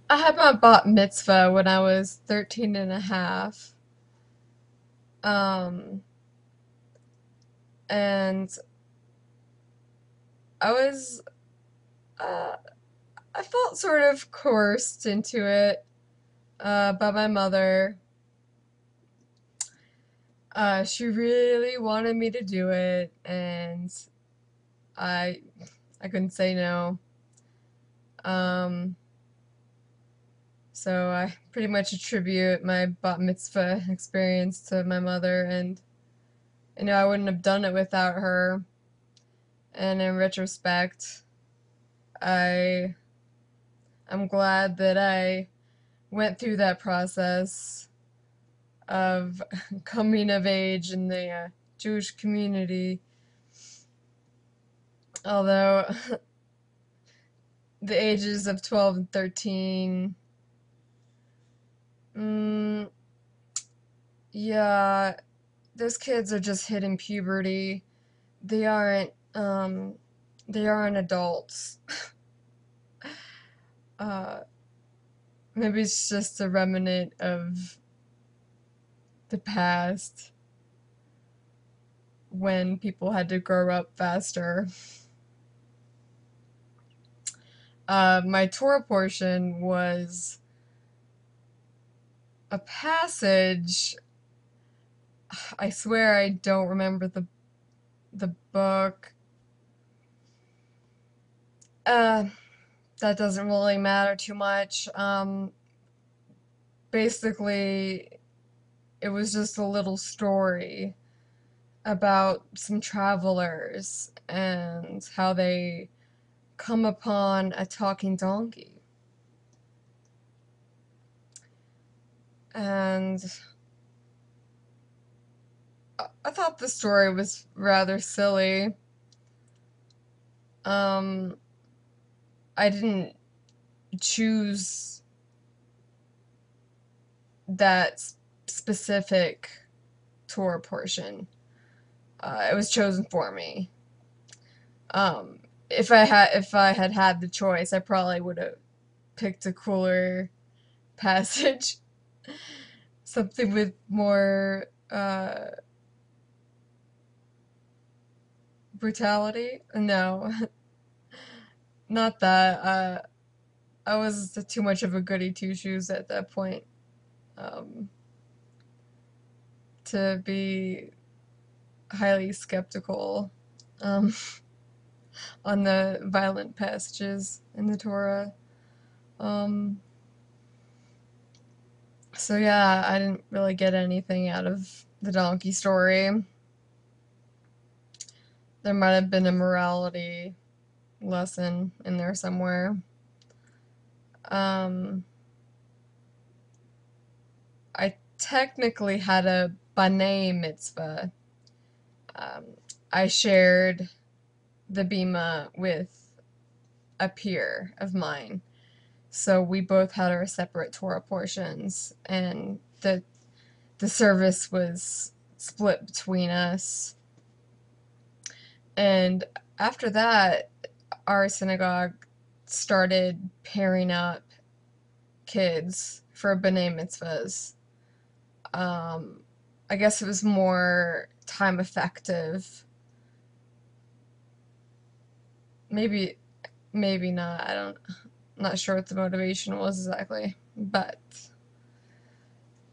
I had my bat mitzvah when I was 13 and a half. Um, and I was, uh, I felt sort of coerced into it, by my mother. She really wanted me to do it, and I, I couldn't say no. Um, so I pretty much attribute my bat mitzvah experience to my mother, and I wouldn't have done it without her. And in retrospect, I I'm glad that I went through that process of coming of age in the Jewish community. Although the ages of 12 and 13, mm, yeah, those kids are just hitting puberty. They aren't they aren't adults. Uh, Maybe it's just a remnant of the past when people had to grow up faster. My Torah portion was a passage. I swear I don't remember the book. Uh, that doesn't really matter too much. Basically, it was just a little story about some travelers and how they come upon a talking donkey. And I thought the story was rather silly. Um, I didn't choose that specific tour portion. It was chosen for me. If I had had the choice, I probably would have picked a cooler passage, something with more brutality. No, not that. I was too much of a goody two shoes at that point, um, to be highly skeptical, um, on the violent passages in the Torah. Um, so yeah, I didn't really get anything out of the donkey story. There might have been a morality lesson in there somewhere. Um, I technically had a Banei mitzvah. Um, I shared the bima with a peer of mine. So we both had our separate Torah portions, and the service was split between us. And after that, our synagogue started pairing up kids for B'nai Mitzvahs. Um, I guess it was more time effective. Maybe, maybe not. Not sure what the motivation was exactly. But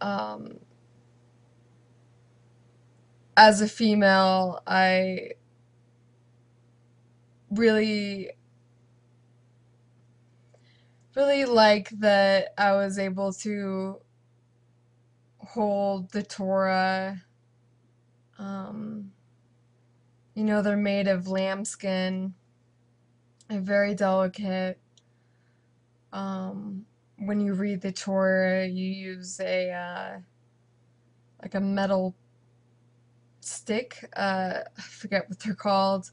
um, as a female, I really, really like that I was able to hold the Torah. Um, they're made of lambskin and very delicate. When you read the Torah, you use a like a metal stick. I forget what they're called,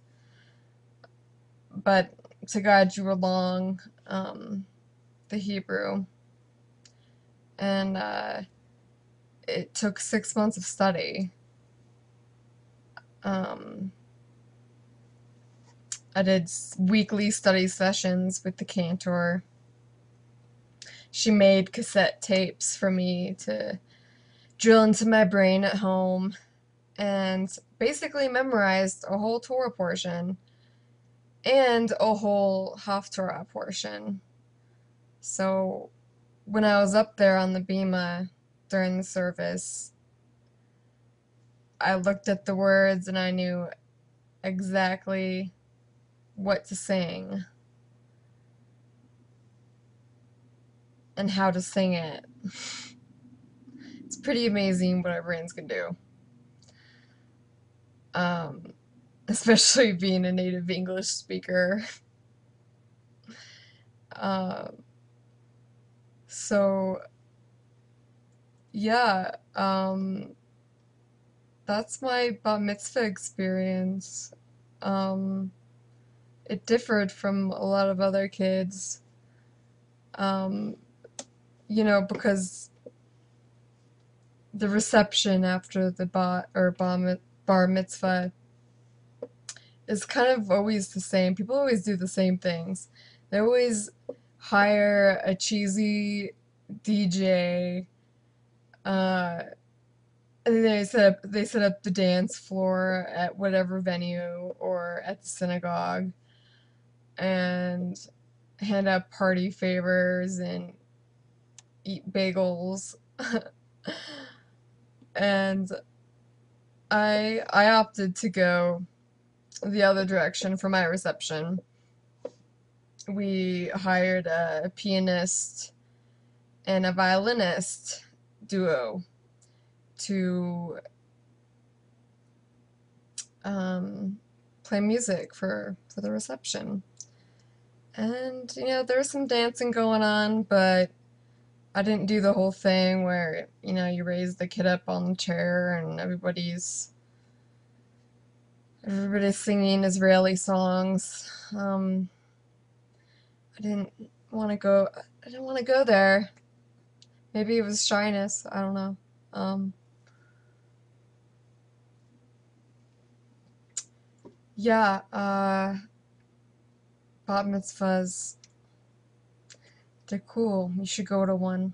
but to guide you along the Hebrew. And it took 6 months of study. Um, I did weekly study sessions with the cantor. she made cassette tapes for me to drill into my brain at home and basically memorized a whole Torah portion and a whole Haftorah portion. So when I was up there on the bima during the service, I looked at the words and I knew exactly what to sing and how to sing it. It's pretty amazing what our brains can do. Um, Especially being a native English speaker. Um, so yeah, that's my bat mitzvah experience. Um, it differed from a lot of other kids, um, because the reception after the bar mitzvah is kind of always the same. People always do the same things. They always hire a cheesy DJ, uh, and they set up the dance floor at whatever venue or at the synagogue and hand out party favors and eat bagels. And I opted to go the other direction for my reception. We hired a pianist and a violinist duo to play music for the reception. And, there was some dancing going on, but I didn't do the whole thing where, you raise the kid up on the chair and everybody's singing Israeli songs. I didn't I didn't want to go there. Maybe it was shyness. I don't know. Um, yeah, bat mitzvahs, they're cool. You should go to one.